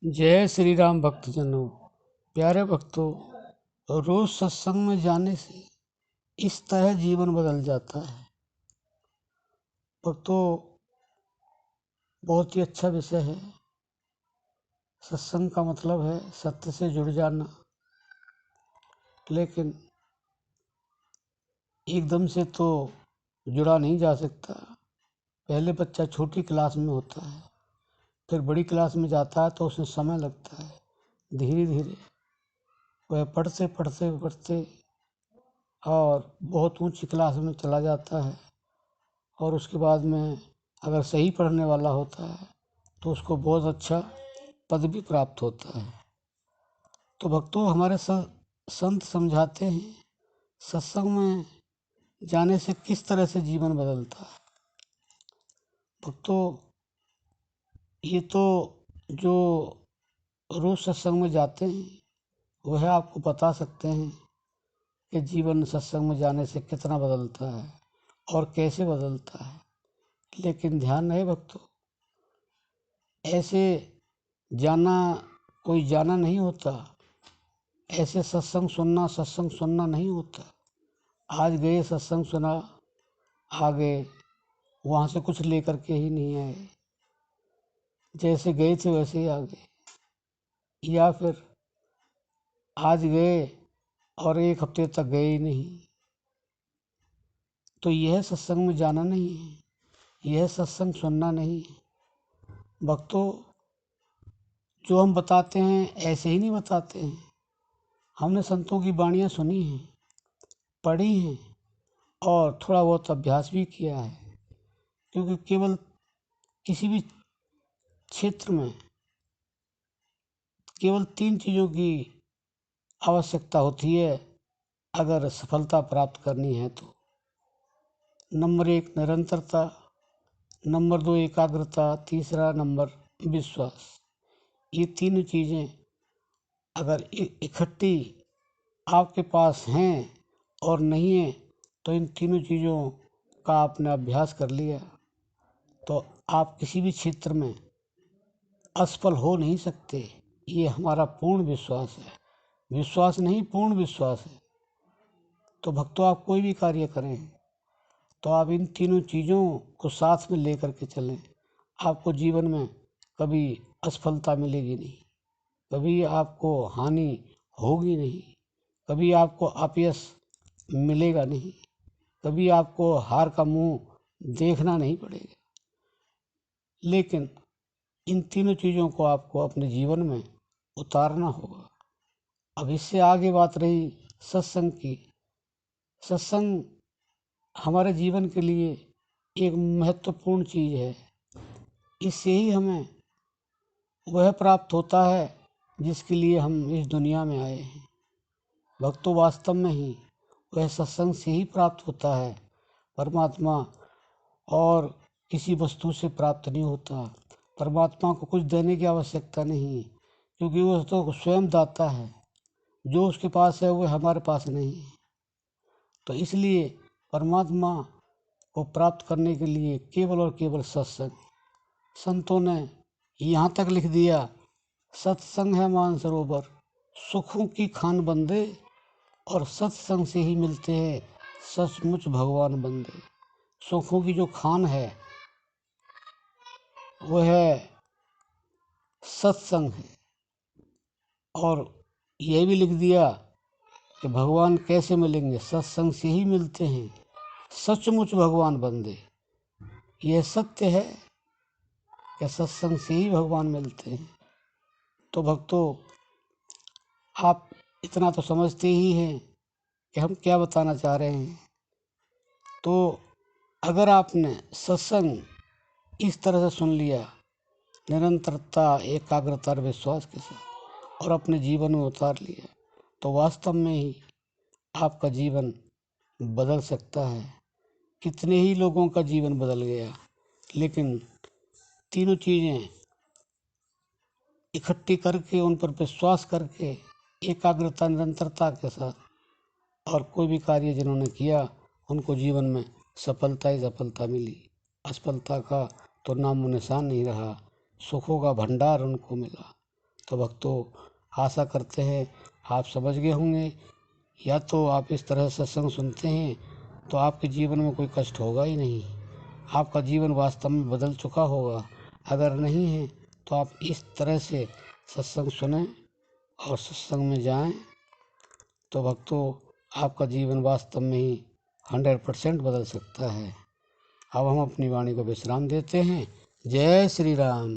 जय श्री राम भक्तजनों। प्यारे भक्तों, रोज सत्संग में जाने से इस तरह जीवन बदल जाता है। भक्तों, बहुत ही अच्छा विषय है। सत्संग का मतलब है सत्य से जुड़ जाना, लेकिन एकदम से तो जुड़ा नहीं जा सकता। पहले बच्चा छोटी क्लास में होता है, फिर बड़ी क्लास में जाता है तो उसमें समय लगता है। धीरे धीरे वह पढ़ते पढ़ते पढ़ते और बहुत ऊंची क्लास में चला जाता है, और उसके बाद में अगर सही पढ़ने वाला होता है तो उसको बहुत अच्छा पद भी प्राप्त होता है। तो भक्तों, हमारे संत समझाते हैं सत्संग में जाने से किस तरह से जीवन बदलता है। भक्तों, ये तो जो रोज सत्संग में जाते हैं वह आपको बता सकते हैं कि जीवन सत्संग में जाने से कितना बदलता है और कैसे बदलता है। लेकिन ध्यान रहे भक्तों, ऐसे जाना कोई जाना नहीं होता। ऐसे सत्संग सुनना नहीं होता। आज गए सत्संग सुना, आ गए, वहाँ से कुछ लेकर के ही नहीं आए। जैसे गए थे वैसे ही आ गए। या फिर आज गए और एक हफ्ते तक गए ही नहीं। तो यह सत्संग में जाना नहीं है, यह सत्संग सुनना नहीं है। भक्तों, जो हम बताते हैं ऐसे ही नहीं बताते हैं। हमने संतों की वाणियाँ सुनी हैं, पढ़ी हैं और थोड़ा बहुत अभ्यास भी किया है। क्योंकि केवल किसी भी क्षेत्र में केवल 3 चीज़ों की आवश्यकता होती है अगर सफलता प्राप्त करनी है तो। नंबर 1 निरंतरता, नंबर 2 एकाग्रता, तीसरा नंबर विश्वास। ये तीनों चीज़ें अगर इकट्ठी आपके पास हैं और नहीं है तो इन तीनों चीज़ों का आपने अभ्यास कर लिया तो आप किसी भी क्षेत्र में असफल हो नहीं सकते। ये हमारा पूर्ण विश्वास है। विश्वास नहीं, पूर्ण विश्वास है। तो भक्तों, आप कोई भी कार्य करें तो आप इन तीनों चीज़ों को साथ में लेकर के चलें। आपको जीवन में कभी असफलता मिलेगी नहीं, कभी आपको हानि होगी नहीं, कभी आपको अपयश मिलेगा नहीं, कभी आपको हार का मुंह देखना नहीं पड़ेगा। लेकिन इन तीनों चीज़ों को आपको अपने जीवन में उतारना होगा। अब इससे आगे बात रही सत्संग की। सत्संग हमारे जीवन के लिए एक महत्वपूर्ण चीज़ है। इससे ही हमें वह प्राप्त होता है जिसके लिए हम इस दुनिया में आए हैं। भक्तों, वास्तव में ही वह सत्संग से ही प्राप्त होता है। परमात्मा और किसी वस्तु से प्राप्त नहीं होता। परमात्मा को कुछ देने की आवश्यकता नहीं, क्योंकि वह तो स्वयं दाता है। जो उसके पास है वह हमारे पास नहीं है। तो इसलिए परमात्मा को प्राप्त करने के लिए केवल और केवल सत्संग। संतों ने यहाँ तक लिख दिया, सत्संग है मानसरोवर, सुखों की खान बंदे, और सत्संग से ही मिलते हैं सचमुच भगवान बंदे। सुखों की जो खान है वह है सत्संग है। और यह भी लिख दिया कि भगवान कैसे मिलेंगे, सत्संग से ही मिलते हैं सचमुच भगवान बंदे। यह सत्य है कि सत्संग से ही भगवान मिलते हैं। तो भक्तों, आप इतना तो समझते ही हैं कि हम क्या बताना चाह रहे हैं। तो अगर आपने सत्संग इस तरह से सुन लिया, निरंतरता, एकाग्रता और विश्वास के साथ, और अपने जीवन में उतार लिया, तो वास्तव में ही आपका जीवन बदल सकता है। कितने ही लोगों का जीवन बदल गया। लेकिन तीनों चीज़ें इकट्ठी करके, उन पर विश्वास करके, एकाग्रता, निरंतरता के साथ, और कोई भी कार्य जिन्होंने किया उनको जीवन में सफलता ही सफलता मिली। असफलता का तो नामो निशान नहीं रहा। सुखों का भंडार उनको मिला। तो भक्तों आशा करते हैं आप समझ गए होंगे। या तो आप इस तरह सत्संग सुनते हैं तो आपके जीवन में कोई कष्ट होगा ही नहीं, आपका जीवन वास्तव में बदल चुका होगा। अगर नहीं है तो आप इस तरह से सत्संग सुने और सत्संग में जाएं तो भक्तों आपका जीवन वास्तव में ही 100% बदल सकता है। अब हम अपनी वाणी को विश्राम देते हैं। जय श्री राम।